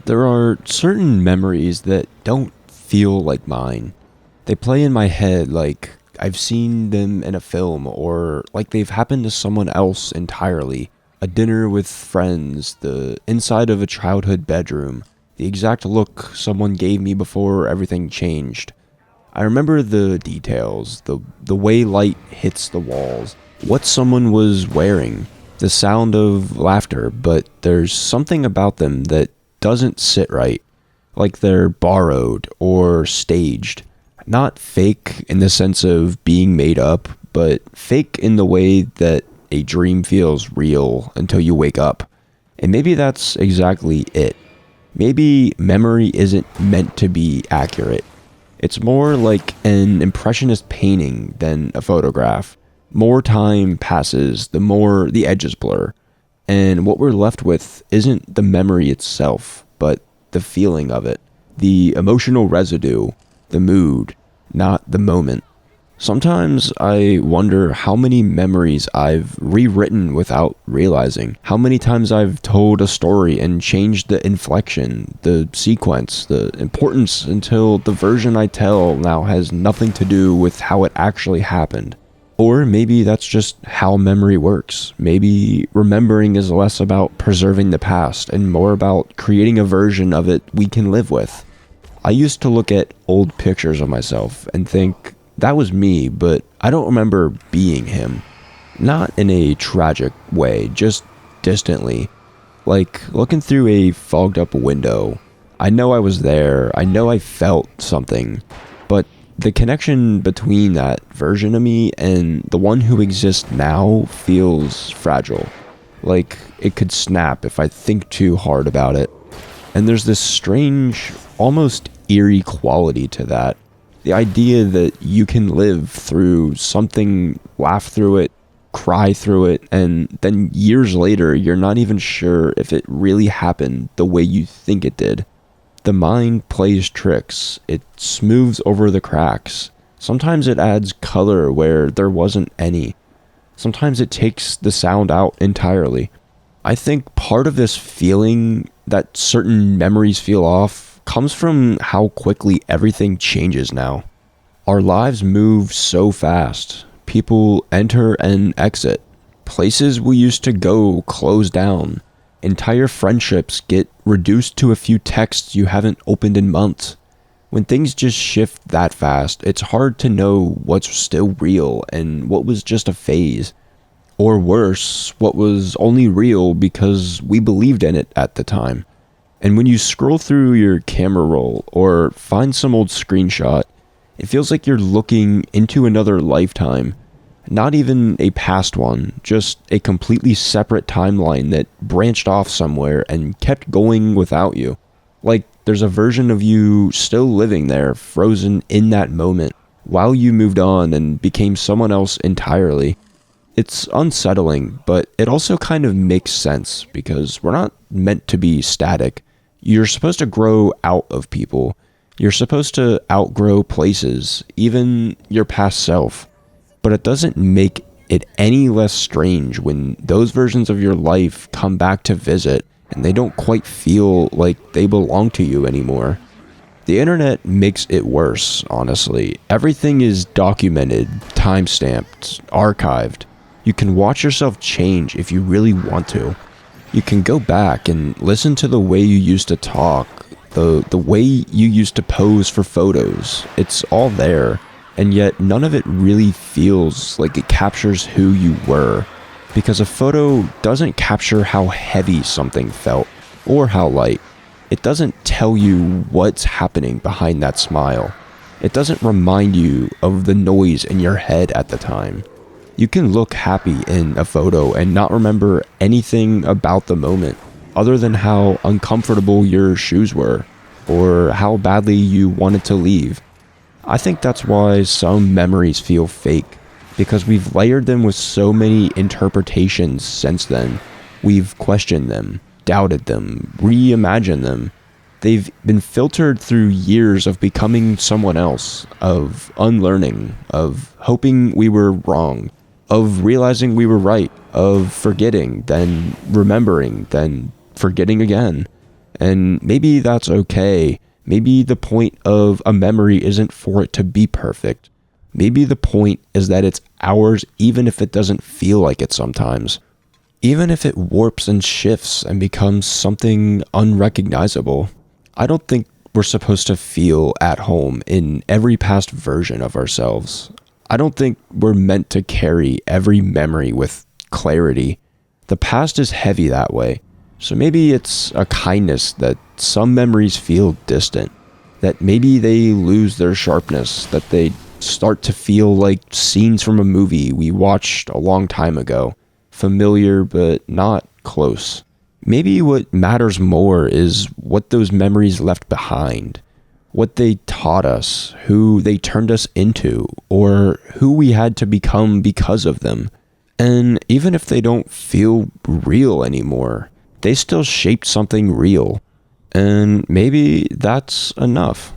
There are certain memories that don't feel like mine. They play in my head like I've seen them in a film or like they've happened to someone else entirely. A dinner with friends, the inside of a childhood bedroom, the exact look someone gave me before everything changed. I remember the details, the way light hits the walls, what someone was wearing, the sound of laughter, but there's something about them that doesn't sit right, like they're borrowed or staged. Not fake in the sense of being made up, but fake in the way that a dream feels real until you wake up. And maybe that's exactly it. Maybe memory isn't meant to be accurate. It's more like an impressionist painting than a photograph. More time passes, the more the edges blur. And what we're left with isn't the memory itself, but the feeling of it. The emotional residue, the mood, not the moment. Sometimes I wonder how many memories I've rewritten without realizing. How many times I've told a story and changed the inflection, the sequence, the importance until the version I tell now has nothing to do with how it actually happened. Or maybe that's just how memory works. Maybe remembering is less about preserving the past and more about creating a version of it we can live with. I used to look at old pictures of myself and think, that was me, but I don't remember being him. Not in a tragic way, just distantly. Like looking through a fogged up window. I know I was there, I know I felt something, but the connection between that version of me and the one who exists now feels fragile. Like it could snap if I think too hard about it. And there's this strange, almost eerie quality to that. The idea that you can live through something, laugh through it, cry through it, and then years later, you're not even sure if it really happened the way you think it did. The mind plays tricks. It smooths over the cracks. Sometimes it adds color where there wasn't any. Sometimes it takes the sound out entirely. I think part of this feeling that certain memories feel off comes from how quickly everything changes now. Our lives move so fast. People enter and exit. Places we used to go close down. Entire friendships get reduced to a few texts you haven't opened in months. When things just shift that fast, it's hard to know what's still real and what was just a phase. Or worse, what was only real because we believed in it at the time. And when you scroll through your camera roll or find some old screenshot, it feels like you're looking into another lifetime. Not even a past one, just a completely separate timeline that branched off somewhere and kept going without you. Like there's a version of you still living there, frozen in that moment, while you moved on and became someone else entirely. It's unsettling, but it also kind of makes sense because we're not meant to be static. You're supposed to grow out of people. You're supposed to outgrow places, even your past self. But it doesn't make it any less strange when those versions of your life come back to visit and they don't quite feel like they belong to you anymore. The internet makes it worse, honestly. Everything is documented, time-stamped, archived. You can watch yourself change if you really want to. You can go back and listen to the way you used to talk, the way you used to pose for photos. It's all there, and yet none of it really feels like it captures who you were, because a photo doesn't capture how heavy something felt, or how light. It doesn't tell you what's happening behind that smile. It doesn't remind you of the noise in your head at the time. You can look happy in a photo and not remember anything about the moment, other than how uncomfortable your shoes were, or how badly you wanted to leave. I think that's why some memories feel fake, because we've layered them with so many interpretations since then. We've questioned them, doubted them, reimagined them. They've been filtered through years of becoming someone else, of unlearning, of hoping we were wrong, of realizing we were right, of forgetting, then remembering, then forgetting again. And maybe that's okay. Maybe the point of a memory isn't for it to be perfect. Maybe the point is that it's ours even if it doesn't feel like it sometimes. Even if it warps and shifts and becomes something unrecognizable. I don't think we're supposed to feel at home in every past version of ourselves. I don't think we're meant to carry every memory with clarity. The past is heavy that way. So maybe it's a kindness that some memories feel distant, that maybe they lose their sharpness, that they start to feel like scenes from a movie we watched a long time ago, familiar but not close. Maybe what matters more is what those memories left behind, what they taught us, who they turned us into, or who we had to become because of them. And even if they don't feel real anymore, they still shaped something real. And maybe that's enough.